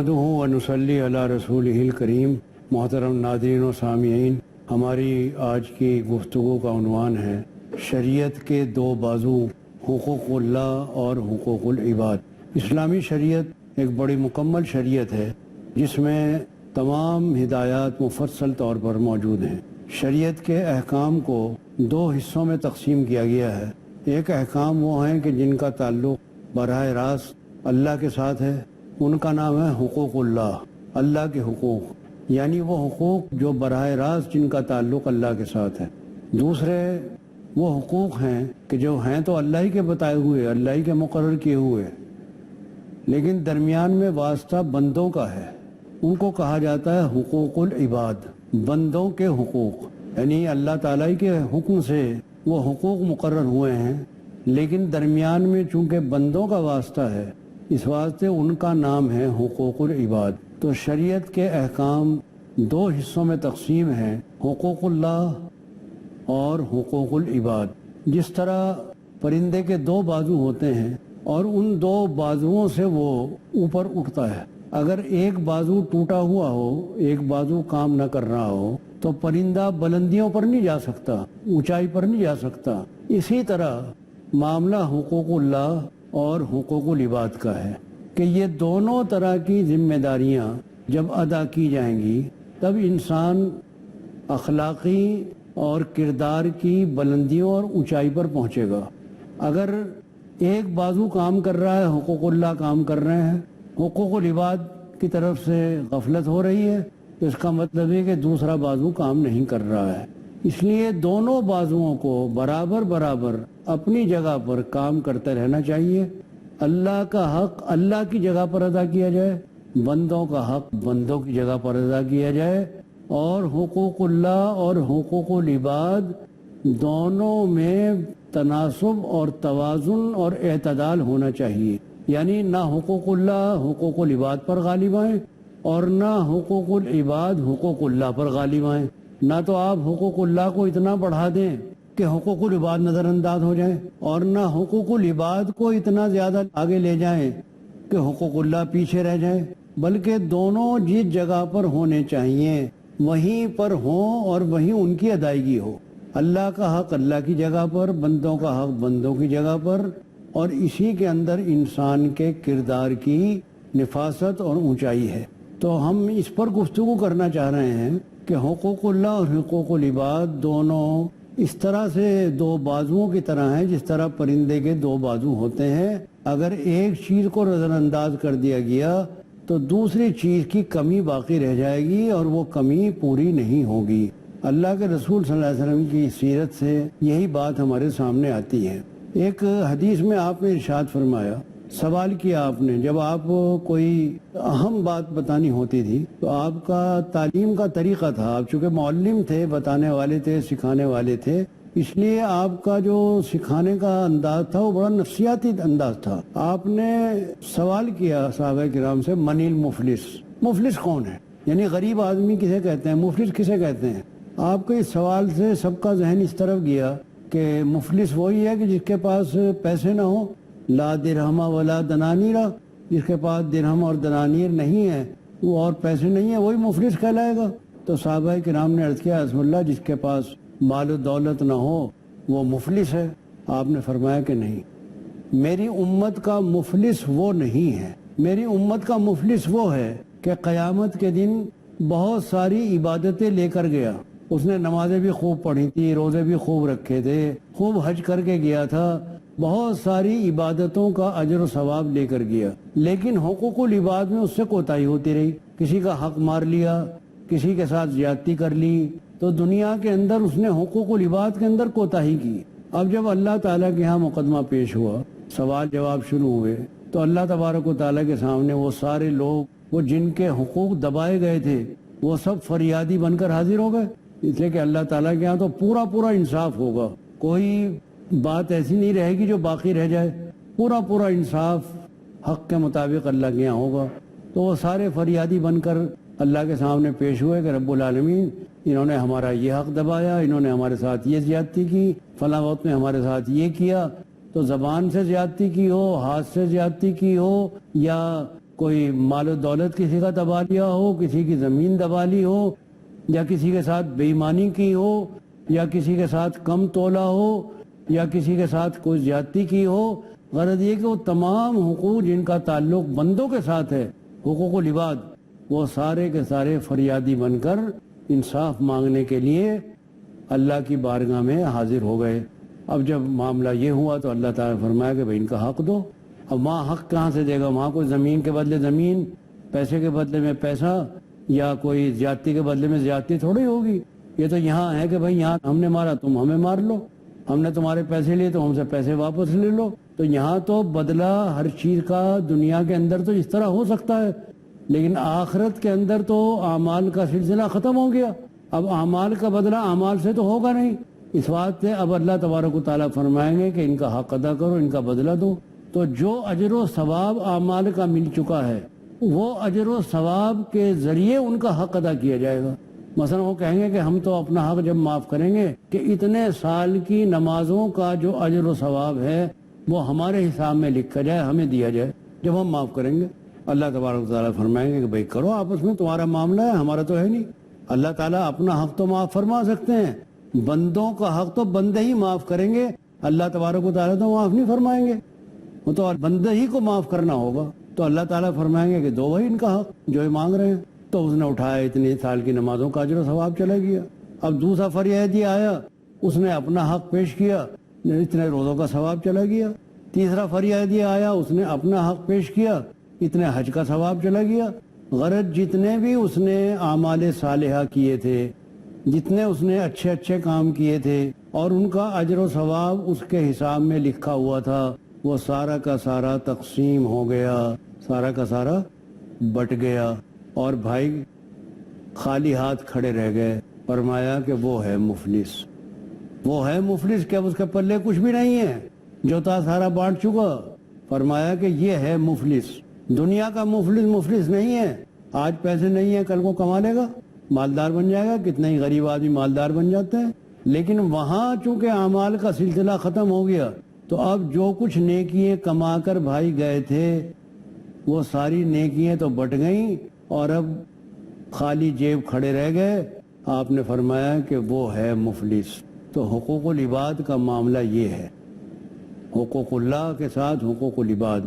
نحمدہ و نصلی علی رسولہ الکریم۔ محترم ناظرین و سامعین، ہماری آج کی گفتگو کا عنوان ہے شریعت کے دو بازو، حقوق اللہ اور حقوق العباد۔ اسلامی شریعت ایک بڑی مکمل شریعت ہے جس میں تمام ہدایات مفصل طور پر موجود ہیں۔ شریعت کے احکام کو دو حصوں میں تقسیم کیا گیا ہے۔ ایک احکام وہ ہیں کہ جن کا تعلق براہ راست اللہ کے ساتھ ہے، ان کا نام ہے حقوق اللہ، اللہ کے حقوق، یعنی وہ حقوق جو براہ راست جن کا تعلق اللہ کے ساتھ ہے۔ دوسرے وہ حقوق ہیں کہ جو ہیں تو اللہ ہی کے بتائے ہوئے، اللہ ہی کے مقرر کیے ہوئے، لیکن درمیان میں واسطہ بندوں کا ہے، ان کو کہا جاتا ہے حقوق العباد، بندوں کے حقوق، یعنی اللہ تعالیٰ کے حکم سے وہ حقوق مقرر ہوئے ہیں، لیکن درمیان میں چونکہ بندوں کا واسطہ ہے، اس واسطے ان کا نام ہے حقوق العباد۔ تو شریعت کے احکام دو حصوں میں تقسیم ہیں، حقوق اللہ اور حقوق العباد۔ جس طرح پرندے کے دو بازو ہوتے ہیں اور ان دو بازوؤں سے وہ اوپر اٹھتا ہے، اگر ایک بازو ٹوٹا ہوا ہو، ایک بازو کام نہ کر رہا ہو، تو پرندہ بلندیوں پر نہیں جا سکتا، اونچائی پر نہیں جا سکتا۔ اسی طرح معاملہ حقوق اللہ اور حقوق العباد کا ہے کہ یہ دونوں طرح کی ذمہ داریاں جب ادا کی جائیں گی تب انسان اخلاقی اور کردار کی بلندیوں اور اونچائی پر پہنچے گا۔ اگر ایک بازو کام کر رہا ہے، حقوق اللہ کام کر رہے ہیں، حقوق العباد کی طرف سے غفلت ہو رہی ہے، تو اس کا مطلب ہے کہ دوسرا بازو کام نہیں کر رہا ہے۔ اس لیے دونوں بازوؤں کو برابر برابر اپنی جگہ پر کام کرتے رہنا چاہیے۔ اللہ کا حق اللہ کی جگہ پر ادا کیا جائے، بندوں کا حق بندوں کی جگہ پر ادا کیا جائے، اور حقوق اللہ اور حقوق العباد دونوں میں تناسب اور توازن اور اعتدال ہونا چاہیے، یعنی نہ حقوق اللہ حقوق العباد پر غالب آئیں اور نہ حقوق العباد حقوق اللہ پر غالب آئیں۔ نہ تو آپ حقوق اللہ کو اتنا بڑھا دیں کہ حقوق العباد نظر انداز ہو جائیں، اور نہ حقوق العباد کو اتنا زیادہ آگے لے جائیں کہ حقوق اللہ پیچھے رہ جائیں، بلکہ دونوں جس جگہ پر ہونے چاہیے وہیں پر ہوں اور وہیں ان کی ادائیگی ہو۔ اللہ کا حق اللہ کی جگہ پر، بندوں کا حق بندوں کی جگہ پر، اور اسی کے اندر انسان کے کردار کی نفاست اور اونچائی ہے۔ تو ہم اس پر گفتگو کرنا چاہ رہے ہیں کہ حقوق اللہ اور حقوق العباد دونوں اس طرح سے دو بازوؤں کی طرح ہیں جس طرح پرندے کے دو بازو ہوتے ہیں۔ اگر ایک چیز کو نظر انداز کر دیا گیا تو دوسری چیز کی کمی باقی رہ جائے گی اور وہ کمی پوری نہیں ہوگی۔ اللہ کے رسول صلی اللہ علیہ وسلم کی سیرت سے یہی بات ہمارے سامنے آتی ہے۔ ایک حدیث میں آپ نے ارشاد فرمایا، سوال کیا آپ نے، جب آپ کوئی اہم بات بتانی ہوتی تھی تو آپ کا تعلیم کا طریقہ تھا، آپ چونکہ معلم تھے، بتانے والے تھے، سکھانے والے تھے، اس لیے آپ کا جو سکھانے کا انداز تھا وہ بڑا نفسیاتی انداز تھا۔ آپ نے سوال کیا صحابہ کرام سے، من المفلس، مفلس کون ہے، یعنی غریب آدمی کسے کہتے ہیں، مفلس کسے کہتے ہیں۔ آپ کے اس سوال سے سب کا ذہن اس طرف گیا کہ مفلس وہی ہے کہ جس کے پاس پیسے نہ ہوں، لا درہم ولا دنانیرا، جس کے پاس درہم اور دنانیر نہیں ہے، وہ اور پیسے نہیں ہیں، وہی مفلس کہلائے گا۔ تو صحابہ کرام نے عرض کیا، رسول اللہ جس کے پاس مال و دولت نہ ہو وہ مفلس ہے؟ آپ نے فرمایا کہ نہیں، میری امت کا مفلس وہ نہیں ہے، میری امت کا مفلس وہ ہے کہ قیامت کے دن بہت ساری عبادتیں لے کر گیا، اس نے نمازیں بھی خوب پڑھی تھی، روزے بھی خوب رکھے تھے، خوب حج کر کے گیا تھا، بہت ساری عبادتوں کا اجر و ثواب لے کر گیا، لیکن حقوق العباد میں اس سے کوتاہی ہوتی رہی، کسی کا حق مار لیا، کسی کے ساتھ زیادتی کر لی، تو دنیا کے اندر اس نے حقوق العباد کے اندر کوتاہی کی۔ اب جب اللہ تعالیٰ کے ہاں مقدمہ پیش ہوا، سوال جواب شروع ہوئے، تو اللہ تبارک و تعالیٰ کے سامنے وہ سارے لوگ، وہ جن کے حقوق دبائے گئے تھے، وہ سب فریادی بن کر حاضر ہو گئے، اس لیے کہ اللہ تعالیٰ کے ہاں تو پورا پورا انصاف ہوگا، کوئی بات ایسی نہیں رہے گی جو باقی رہ جائے، پورا پورا انصاف حق کے مطابق اللہ کے یہاں ہوگا۔ تو وہ سارے فریادی بن کر اللہ کے سامنے پیش ہوئے کہ رب العالمین، انہوں نے ہمارا یہ حق دبایا، انہوں نے ہمارے ساتھ یہ زیادتی کی، فلاں وقت میں ہمارے ساتھ یہ کیا۔ تو زبان سے زیادتی کی ہو، ہاتھ سے زیادتی کی ہو، یا کوئی مال و دولت کسی کا دبا لیا ہو، کسی کی زمین دبا لی ہو، یا کسی کے ساتھ بے ایمانی کی ہو، یا کسی کے ساتھ کم تولا ہو، یا کسی کے ساتھ کوئی زیادتی کی ہو. غرض یہ کہ وہ تمام حقوق جن کا تعلق بندوں کے ساتھ ہے، حقوق العباد، وہ سارے کے سارے فریادی بن کر انصاف مانگنے کے لیے اللہ کی بارگاہ میں حاضر ہو گئے. اب جب معاملہ یہ ہوا تو اللہ تعالیٰ نے فرمایا کہ بھئی ان کا حق دو. اب وہاں حق کہاں سے دے گا؟ وہاں کوئی زمین کے بدلے زمین، پیسے کے بدلے میں پیسہ، یا کوئی زیادتی کے بدلے میں زیادتی تھوڑی ہوگی. یہ تو یہاں ہے کہ بھئی یہاں ہم نے مارا تم ہمیں مار لو، ہم نے تمہارے پیسے لیے تو ہم سے پیسے واپس لے لو. تو یہاں تو بدلہ ہر چیز کا دنیا کے اندر تو اس طرح ہو سکتا ہے، لیکن آخرت کے اندر تو اعمال کا سلسلہ ختم ہو گیا. اب اعمال کا بدلہ اعمال سے تو ہوگا نہیں. اس بات سے اب اللہ تبارک و تعالیٰ فرمائیں گے کہ ان کا حق ادا کرو، ان کا بدلہ دو. تو جو اجر و ثواب اعمال کا مل چکا ہے وہ اجر و ثواب کے ذریعے ان کا حق ادا کیا جائے گا. مثلا وہ کہیں گے کہ ہم تو اپنا حق جب معاف کریں گے کہ اتنے سال کی نمازوں کا جو اجر و ثواب ہے وہ ہمارے حساب میں لکھا جائے، ہمیں دیا جائے جب ہم معاف کریں گے. اللہ تبارک و تعالیٰ فرمائیں گے کہ بھئی کرو آپس میں، تمہارا معاملہ ہے، ہمارا تو ہے نہیں. اللہ تعالیٰ اپنا حق تو معاف فرما سکتے ہیں، بندوں کا حق تو بندے ہی معاف کریں گے. اللہ تبارک و تعالیٰ تو معاف نہیں فرمائیں گے، وہ تو بندے ہی کو معاف کرنا ہوگا. تو اللہ تعالیٰ فرمائیں گے کہ دو بھائی ان کا حق جو یہ مانگ رہے ہیں. تو اس نے اٹھایا، اتنے سال کی نمازوں کا اجر و ثواب چلا گیا. اب دوسرا فریادی آیا، اس نے اپنا حق پیش کیا، اتنے روزوں کا ثواب چلا گیا. تیسرا فریادی آیا، اس نے اپنا حق پیش کیا، اتنے حج کا ثواب چلا گیا. غرض جتنے بھی اس نے اعمال صالحہ کیے تھے، جتنے اس نے اچھے اچھے کام کیے تھے اور ان کا اجر و ثواب اس کے حساب میں لکھا ہوا تھا، وہ سارا کا سارا تقسیم ہو گیا، سارا کا سارا بٹ گیا. اور بھائی خالی ہاتھ کھڑے رہ گئے. فرمایا کہ وہ ہے مفلس، وہ ہے مفلس کہ اب اس کے پلے کچھ بھی نہیں ہے، جو تھا سارا بانٹ چکا. فرمایا کہ یہ ہے مفلس. دنیا کا مفلس مفلس نہیں ہے، آج پیسے نہیں ہیں کل کو کما لے گا، مالدار بن جائے گا. کتنے ہی غریب آدمی مالدار بن جاتے ہیں. لیکن وہاں چونکہ اعمال کا سلسلہ ختم ہو گیا تو اب جو کچھ نیکیاں کما کر بھائی گئے تھے وہ ساری نیکیاں تو بٹ گئیں اور اب خالی جیب کھڑے رہ گئے. آپ نے فرمایا کہ وہ ہے مفلس. تو حقوق العباد کا معاملہ یہ ہے، حقوق اللہ کے ساتھ حقوق العباد.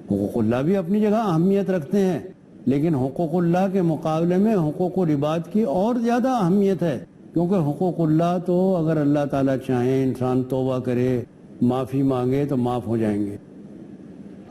حقوق اللہ بھی اپنی جگہ اہمیت رکھتے ہیں، لیکن حقوق اللہ کے مقابلے میں حقوق العباد کی اور زیادہ اہمیت ہے. کیونکہ حقوق اللہ تو اگر اللہ تعالیٰ چاہیں انسان توبہ کرے، معافی مانگے تو معاف ہو جائیں گے.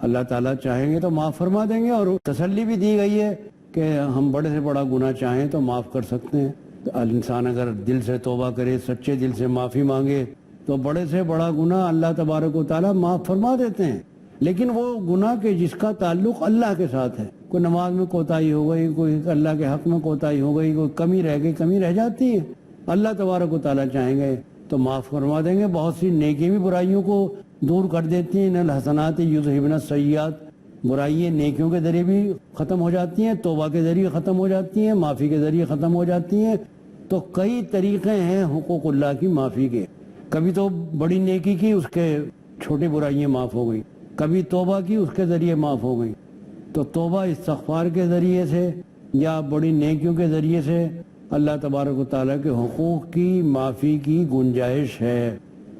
اللہ تعالیٰ چاہیں گے تو معاف فرما دیں گے. اور تسلی بھی دی گئی ہے کہ ہم بڑے سے بڑا گناہ چاہیں تو معاف کر سکتے ہیں. تو انسان اگر دل سے توبہ کرے، سچے دل سے معافی مانگے تو بڑے سے بڑا گناہ اللہ تبارک و تعالیٰ معاف فرما دیتے ہیں. لیکن وہ گناہ کے جس کا تعلق اللہ کے ساتھ ہے، کوئی نماز میں کوتاہی ہو گئی، کوئی اللہ کے حق میں کوتاہی ہو گئی، کوئی کمی رہ گئی، کمی رہ جاتی ہے، اللہ تبارک و تعالیٰ چاہیں گے تو معاف فرما دیں گے. بہت سی نیکی بھی برائیوں کو دور کر دیتی ہیں. ان الحسنات یذہبن السیئات، برائیاں نیکیوں کے ذریعے بھی ختم ہو جاتی ہیں، توبہ کے ذریعے ختم ہو جاتی ہیں، معافی کے ذریعے ختم ہو جاتی ہیں. تو کئی طریقے ہیں حقوق اللہ کی معافی کے. کبھی تو بڑی نیکی کی، اس کے چھوٹی برائیاں معاف ہو گئی، کبھی توبہ کی، اس کے ذریعے معاف ہو گئی. تو توبہ استغفار کے ذریعے سے یا بڑی نیکیوں کے ذریعے سے اللہ تبارک و تعالیٰ کے حقوق کی معافی کی گنجائش ہے.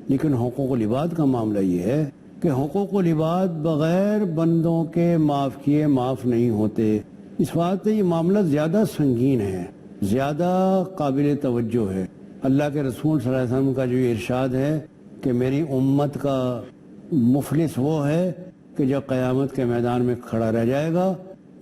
لیکن حقوق العباد کا معاملہ یہ ہے کہ حقوق العباد بغیر بندوں کے معاف کیے معاف نہیں ہوتے. اس بات سے یہ معاملہ زیادہ سنگین ہے، زیادہ قابل توجہ ہے. اللہ کے رسول صلی اللہ علیہ وسلم کا جو ارشاد ہے کہ میری امت کا مفلس وہ ہے کہ جو قیامت کے میدان میں کھڑا رہ جائے گا.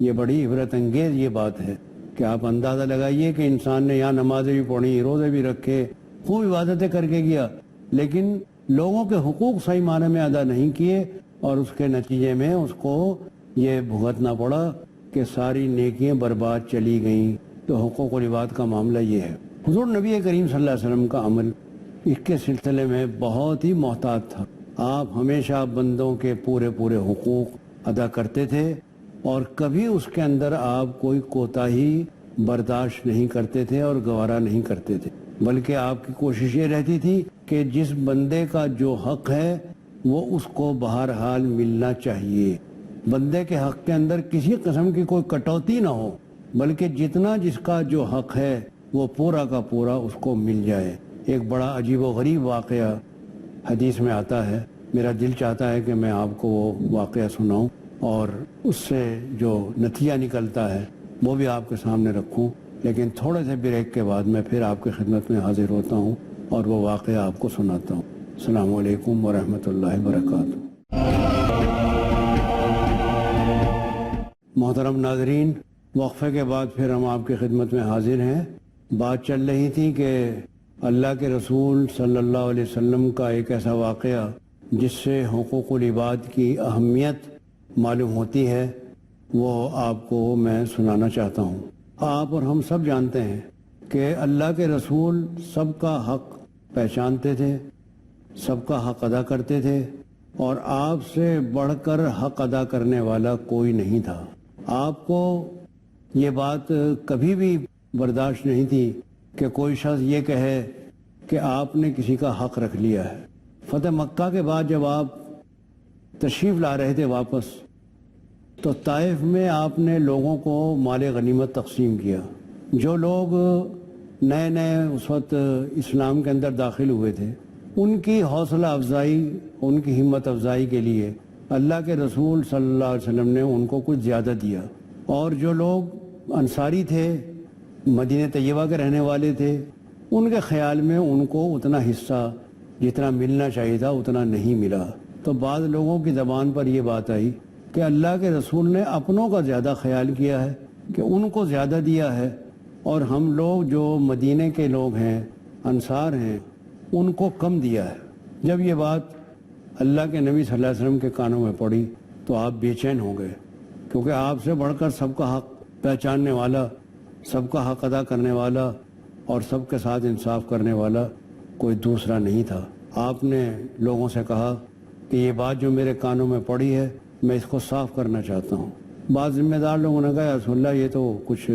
یہ بڑی عبرت انگیز یہ بات ہے کہ آپ اندازہ لگائیے کہ انسان نے یہاں نمازیں بھی پڑھی، روزے بھی رکھے، خوب عبادتیں کر کے گیا، لیکن لوگوں کے حقوق صحیح معنی میں ادا نہیں کیے اور اس کے نتیجے میں اس کو یہ بھگتنا پڑا کہ ساری نیکیاں برباد چلی گئیں. تو حقوق العباد کا معاملہ یہ ہے. حضور نبی کریم صلی اللہ علیہ وسلم کا عمل اس کے سلسلے میں بہت ہی محتاط تھا. آپ ہمیشہ بندوں کے پورے پورے حقوق ادا کرتے تھے اور کبھی اس کے اندر آپ کوئی کوتاہی برداشت نہیں کرتے تھے اور گوارا نہیں کرتے تھے، بلکہ آپ کی کوشش یہ رہتی تھی کہ جس بندے کا جو حق ہے وہ اس کو بہرحال ملنا چاہیے. بندے کے حق کے اندر کسی قسم کی کوئی کٹوتی نہ ہو، بلکہ جتنا جس کا جو حق ہے وہ پورا کا پورا اس کو مل جائے۔ ایک بڑا عجیب و غریب واقعہ حدیث میں آتا ہے، میرا دل چاہتا ہے کہ میں آپ کو وہ واقعہ سناؤں اور اس سے جو نتیجہ نکلتا ہے وہ بھی آپ کے سامنے رکھوں، لیکن تھوڑے سے بریک کے بعد میں پھر آپ کی خدمت میں حاضر ہوتا ہوں اور وہ واقعہ آپ کو سناتا ہوں۔ السلام علیکم ورحمۃ اللہ وبرکاتہ۔ محترم ناظرین، وقفے کے بعد پھر ہم آپ کی خدمت میں حاضر ہیں۔ بات چل رہی تھی کہ اللہ کے رسول صلی اللہ علیہ وسلم کا ایک ایسا واقعہ جس سے حقوق العباد کی اہمیت معلوم ہوتی ہے، وہ آپ کو میں سنانا چاہتا ہوں۔ آپ اور ہم سب جانتے ہیں کہ اللہ کے رسول سب کا حق پہچانتے تھے، سب کا حق ادا کرتے تھے، اور آپ سے بڑھ کر حق ادا کرنے والا کوئی نہیں تھا۔ آپ کو یہ بات کبھی بھی برداشت نہیں تھی کہ کوئی شخص یہ کہے کہ آپ نے کسی کا حق رکھ لیا ہے۔ فتح مکہ کے بعد جب آپ تشریف لا رہے تھے واپس، تو طائف میں آپ نے لوگوں کو مال غنیمت تقسیم کیا۔ جو لوگ نئے نئے اس وقت اسلام کے اندر داخل ہوئے تھے، ان کی حوصلہ افزائی، ان کی ہمت افزائی کے لیے اللہ کے رسول صلی اللہ علیہ وسلم نے ان کو کچھ زیادہ دیا، اور جو لوگ انصاری تھے، مدینہ طیبہ کے رہنے والے تھے، ان کے خیال میں ان کو اتنا حصہ جتنا ملنا چاہیے تھا اتنا نہیں ملا۔ تو بعض لوگوں کی زبان پر یہ بات آئی کہ اللہ کے رسول نے اپنوں کا زیادہ خیال کیا ہے، کہ ان کو زیادہ دیا ہے، اور ہم لوگ جو مدینے کے لوگ ہیں، انصار ہیں، ان کو کم دیا ہے۔ جب یہ بات اللہ کے نبی صلی اللہ علیہ وسلم کے کانوں میں پڑی تو آپ بے چین ہو گئے، کیونکہ آپ سے بڑھ کر سب کا حق پہچاننے والا، سب کا حق ادا کرنے والا اور سب کے ساتھ انصاف کرنے والا کوئی دوسرا نہیں تھا۔ آپ نے لوگوں سے کہا کہ یہ بات جو میرے کانوں میں پڑی ہے میں اس کو صاف کرنا چاہتا ہوں۔ بعض ذمہ دار لوگوں نے کہا یا رسول اللہ یہ تو کچھ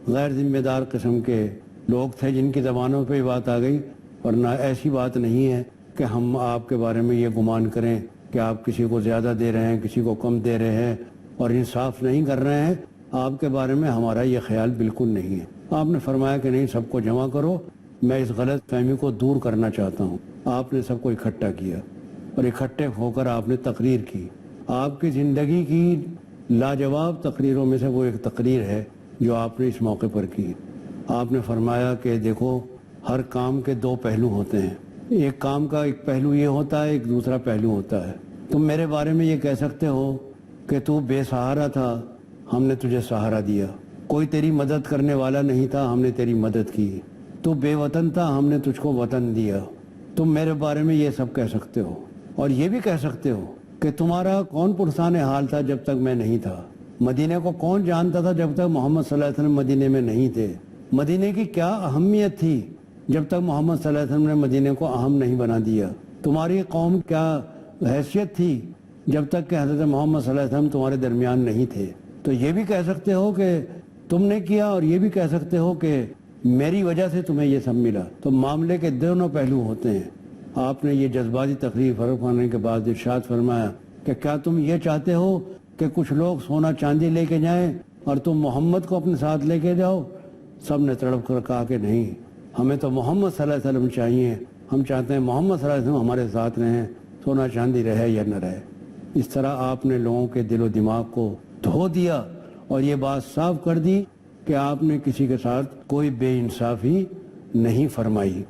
غیر ذمہ دار قسم کے لوگ تھے جن کی زبانوں پہ یہ بات آ گئی، ورنہ ایسی بات نہیں ہے کہ ہم آپ کے بارے میں یہ گمان کریں کہ آپ کسی کو زیادہ دے رہے ہیں، کسی کو کم دے رہے ہیں اور انصاف نہیں کر رہے ہیں۔ آپ کے بارے میں ہمارا یہ خیال بالکل نہیں ہے۔ آپ نے فرمایا کہ نہیں، سب کو جمع کرو، میں اس غلط فہمی کو دور کرنا چاہتا ہوں۔ آپ نے سب کو اکٹھا کیا اور اکٹھے ہو کر آپ نے تقریر کی۔ آپ کی زندگی کی لاجواب تقریروں میں سے وہ ایک تقریر ہے جو آپ نے اس موقع پر کی۔ آپ نے فرمایا کہ دیکھو، ہر کام کے دو پہلو ہوتے ہیں، ایک کام کا ایک پہلو یہ ہوتا ہے، ایک دوسرا پہلو ہوتا ہے۔ تم میرے بارے میں یہ کہہ سکتے ہو کہ تو بے سہارا تھا، ہم نے تجھے سہارا دیا، کوئی تیری مدد کرنے والا نہیں تھا، ہم نے تیری مدد کی، تو بے وطن تھا، ہم نے تجھ کو وطن دیا۔ تم میرے بارے میں یہ سب کہہ سکتے ہو، اور یہ بھی کہہ سکتے ہو کہ تمہارا کون پرسان حال تھا جب تک میں نہیں تھا، مدینے کو کون جانتا تھا جب تک محمد صلی اللہ علیہ وسلم مدینے میں نہیں تھے، مدینے کی کیا اہمیت تھی جب تک محمد صلی اللہ علیہ وسلم نے مدینے کو اہم نہیں بنا دیا، تمہاری قوم کیا حیثیت تھی جب تک کہ حضرت محمد صلی اللہ علیہ وسلم تمہارے درمیان نہیں تھے۔ تو یہ بھی کہہ سکتے ہو کہ تم نے کیا، اور یہ بھی کہہ سکتے ہو کہ میری وجہ سے تمہیں یہ سب ملا۔ تو معاملے کے دونوں پہلو ہوتے ہیں۔ آپ نے یہ جذباتی تقریر فرمانے کے بعد ارشاد فرمایا کہ کیا تم یہ چاہتے ہو کہ کچھ لوگ سونا چاندی لے کے جائیں اور تم محمد کو اپنے ساتھ لے کے جاؤ؟ سب نے تڑپ کر کہا کہ نہیں، ہمیں تو محمد صلی اللہ علیہ وسلم چاہیے، ہم چاہتے ہیں محمد صلی اللہ علیہ وسلم ہمارے ساتھ رہیں، سونا چاندی رہے یا نہ رہے۔ اس طرح آپ نے لوگوں کے دل و دماغ کو دھو دیا اور یہ بات صاف کر دی کہ آپ نے کسی کے ساتھ کوئی بے انصافی نہیں فرمائی۔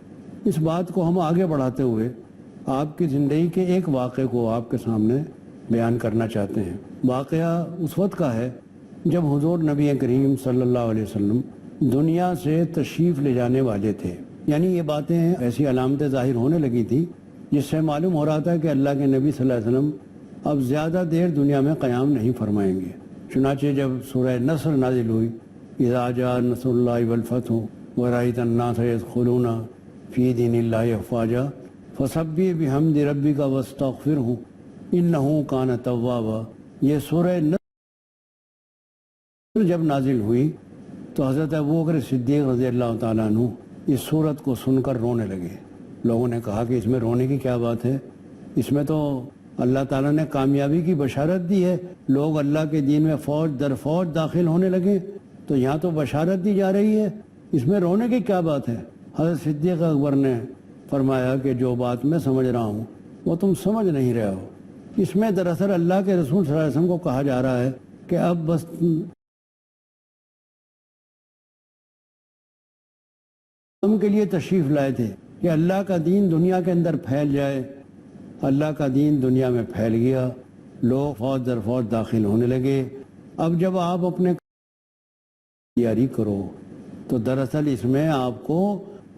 اس بات کو ہم آگے بڑھاتے ہوئے آپ کی زندگی کے ایک واقعے کو آپ کے سامنے بیان کرنا چاہتے ہیں۔ واقعہ اس وقت کا ہے جب حضور نبی کریم صلی اللہ علیہ وسلم دنیا سے تشریف لے جانے والے تھے، یعنی یہ باتیں ایسی علامتیں ظاہر ہونے لگی تھی جس سے معلوم ہو رہا تھا کہ اللہ کے نبی صلی اللہ علیہ وسلم اب زیادہ دیر دنیا میں قیام نہیں فرمائیں گے۔ چنانچہ جب سورہ نصر نازل ہوئی، اذا جاء نصر اللہ والفتح ورأیت الناس یدخلون فی دین اللہ افواجا فسبح بحمد ربک واستغفرہ انہ کان توابا۔ یہ سورہ نصر جب نازل ہوئی تو حضرت ابوبکر صدیق رضی اللہ تعالیٰ عنہ اس سورت کو سن کر رونے لگے۔ لوگوں نے کہا کہ اس میں رونے کی کیا بات ہے، اس میں تو اللہ تعالیٰ نے کامیابی کی بشارت دی ہے، لوگ اللہ کے دین میں فوج در فوج داخل ہونے لگے، تو یہاں تو بشارت دی جا رہی ہے، اس میں رونے کی کیا بات ہے؟ حضرت صدیق اکبر نے فرمایا کہ جو بات میں سمجھ رہا ہوں وہ تم سمجھ نہیں رہے ہو۔ اس میں دراصل اللہ کے رسول صلی اللہ علیہ وسلم کو کہا جا رہا ہے کہ اب بس ہم کے لیے تشریف لائے تھے کہ اللہ کا دین دنیا کے اندر پھیل جائے۔ اللہ کا دین دنیا میں پھیل گیا، لوگ فوج در فوج داخل ہونے لگے۔ اب جب آپ اپنے تیاری کرو تو دراصل اس میں آپ کو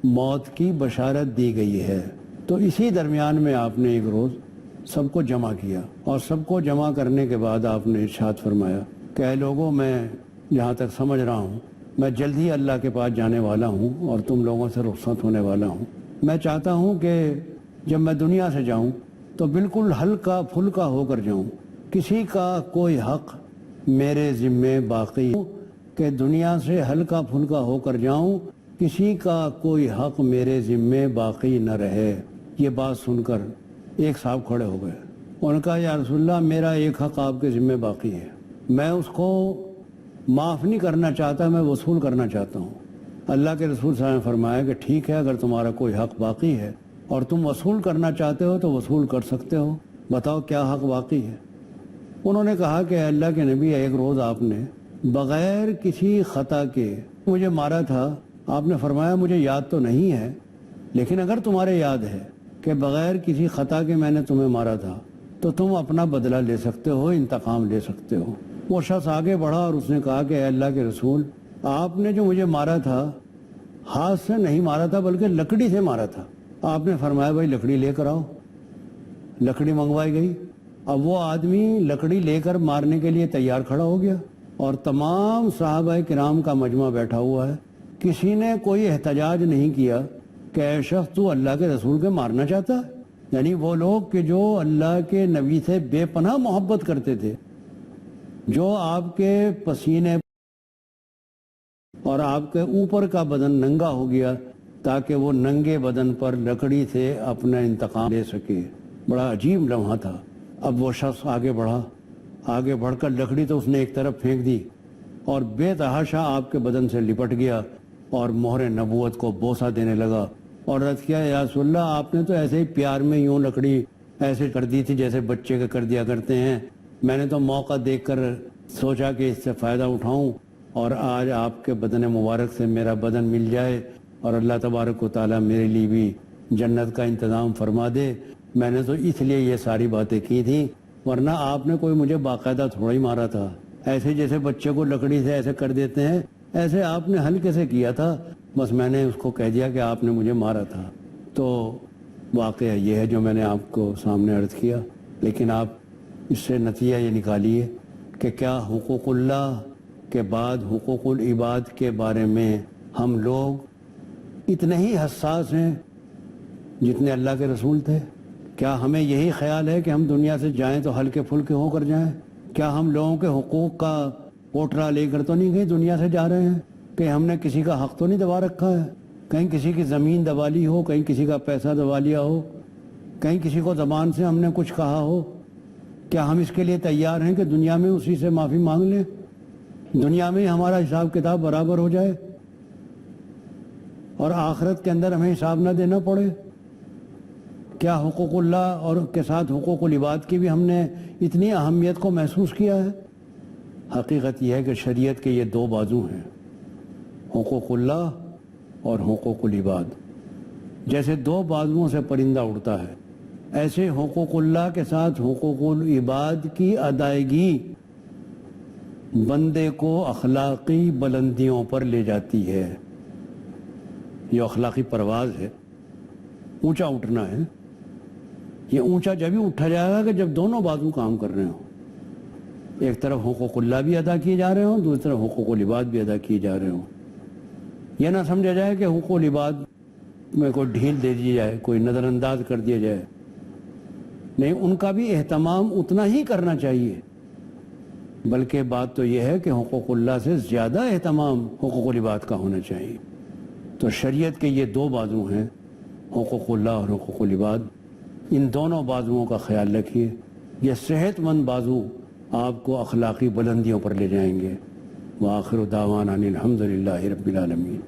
موت کی بشارت دی گئی ہے۔ تو اسی درمیان میں آپ نے ایک روز سب کو جمع کیا، اور سب کو جمع کرنے کے بعد آپ نے ارشاد فرمایا کہ اے لوگوں، میں جہاں تک سمجھ رہا ہوں میں جلد ہی اللہ کے پاس جانے والا ہوں اور تم لوگوں سے رخصت ہونے والا ہوں۔ میں چاہتا ہوں کہ جب میں دنیا سے جاؤں تو بالکل ہلکا پھلکا ہو کر جاؤں، کسی کا کوئی حق میرے ذمے باقی ہو، کہ دنیا سے ہلکا پھلکا ہو کر جاؤں، کسی کا کوئی حق میرے ذمے باقی نہ رہے۔ یہ بات سن کر ایک صاحب کھڑے ہو گئے، انہوں نے کہا یا رسول اللہ، میرا ایک حق آپ کے ذمے باقی ہے، میں اس کو معاف نہیں کرنا چاہتا، میں وصول کرنا چاہتا ہوں۔ اللہ کے رسول صلی اللہ علیہ وسلم نے فرمایا کہ ٹھیک ہے، اگر تمہارا کوئی حق باقی ہے اور تم وصول کرنا چاہتے ہو تو وصول کر سکتے ہو، بتاؤ کیا حق باقی ہے۔ انہوں نے کہا کہ اللہ کے نبی، ایک روز آپ نے بغیر کسی خطا کے مجھے مارا تھا۔ آپ نے فرمایا مجھے یاد تو نہیں ہے، لیکن اگر تمہارے یاد ہے کہ بغیر کسی خطا کے میں نے تمہیں مارا تھا تو تم اپنا بدلہ لے سکتے ہو، انتقام لے سکتے ہو۔ وہ شخص آگے بڑھا اور اس نے کہا کہ اے اللہ کے رسول، آپ نے جو مجھے مارا تھا ہاتھ سے نہیں مارا تھا بلکہ لکڑی سے مارا تھا۔ آپ نے فرمایا بھائی لکڑی لے کر آؤ۔ لکڑی منگوائی گئی۔ اب وہ آدمی لکڑی لے کر مارنے کے لیے تیار کھڑا ہو گیا، اور تمام صحابہ کرام کا مجمع بیٹھا ہوا ہے۔ کسی نے کوئی احتجاج نہیں کیا کہ اے شخص تو اللہ کے رسول کے مارنا چاہتا ہے۔ یعنی وہ لوگ کہ جو اللہ کے نبی سے بے پناہ محبت کرتے تھے، جو آپ کے پسینے اور آپ کے اوپر کا بدن ننگا ہو گیا تاکہ وہ ننگے بدن پر لکڑی سے اپنا انتقام لے سکے۔ بڑا عجیب لمحہ تھا۔ اب وہ شخص آگے بڑھا، آگے بڑھ کر لکڑی تو اس نے ایک طرف پھینک دی اور بے تحاشا آپ کے بدن سے لپٹ گیا اور مہر نبوت کو بوسہ دینے لگا، اور عرض کیا یا رسول اللہ، آپ نے تو ایسے ہی پیار میں یوں لکڑی ایسے کر دی تھی جیسے بچے کے کر دیا کرتے ہیں، میں نے تو موقع دیکھ کر سوچا کہ اس سے فائدہ اٹھاؤں، اور آج آپ کے بدن مبارک سے میرا بدن مل جائے اور اللہ تبارک و تعالیٰ میرے لیے بھی جنت کا انتظام فرما دے۔ میں نے تو اس لیے یہ ساری باتیں کی تھیں، ورنہ آپ نے کوئی مجھے باقاعدہ تھوڑا ہی مارا تھا، ایسے جیسے بچے کو لکڑی سے ایسے کر دیتے ہیں ایسے آپ نے ہلکے سے کیا تھا، بس میں نے اس کو کہہ دیا کہ آپ نے مجھے مارا تھا۔ تو واقعہ یہ ہے جو میں نے آپ کو سامنے عرض کیا، لیکن آپ اس سے نتیجہ یہ نکالیے کہ کیا حقوق اللہ کے بعد حقوق العباد کے بارے میں ہم لوگ اتنے ہی حساس ہیں جتنے اللہ کے رسول تھے؟ کیا ہمیں یہی خیال ہے کہ ہم دنیا سے جائیں تو ہلکے پھلکے ہو کر جائیں؟ کیا ہم لوگوں کے حقوق کا کوٹرا لے کر تو نہیں گئے دنیا سے جا رہے ہیں کہ ہم نے کسی کا حق تو نہیں دبا رکھا ہے؟ کہیں کسی کی زمین دبا لی ہو، کہیں کسی کا پیسہ دبا لیا ہو، کہیں کسی کو زبان سے ہم نے کچھ کہا ہو؟ کیا ہم اس کے لیے تیار ہیں کہ دنیا میں اسی سے معافی مانگ لیں، دنیا میں ہمارا حساب کتاب برابر ہو جائے اور آخرت کے اندر ہمیں حساب نہ دینا پڑے؟ کیا حقوق اللہ اور کے ساتھ حقوق العباد کی بھی ہم نے اتنی اہمیت کو محسوس کیا ہے؟ حقیقت یہ ہے کہ شریعت کے یہ دو بازو ہیں، حقوق اللہ اور حقوق العباد۔ جیسے دو بازوؤں سے پرندہ اڑتا ہے، ایسے حقوق اللہ کے ساتھ حقوق العباد کی ادائیگی بندے کو اخلاقی بلندیوں پر لے جاتی ہے۔ یہ اخلاقی پرواز ہے، اونچا اٹھنا ہے۔ یہ اونچا جب ہی اٹھا جائے گا کہ جب دونوں بازو کام کر رہے ہوں، ایک طرف حقوق اللہ بھی ادا کیے جا رہے ہوں، دوسری طرف حقوق العباد بھی ادا کیے جا رہے ہوں۔ یہ نہ سمجھا جائے کہ حقوق العباد میں کوئی ڈھیل دے دی جائے، کوئی نظر انداز کر دیا جائے، نہیں، ان کا بھی اہتمام اتنا ہی کرنا چاہیے، بلکہ بات تو یہ ہے کہ حقوق اللہ سے زیادہ اہتمام حقوق العباد کا ہونا چاہیے۔ تو شریعت کے یہ دو بازو ہیں، حقوق اللہ اور حقوق العباد، ان دونوں بازوؤں کا خیال رکھیے۔ یہ صحت مند بازو آپ کو اخلاقی بلندیوں پر لے جائیں گے. وآخر دعوانا ان الحمد للہ رب العالمین.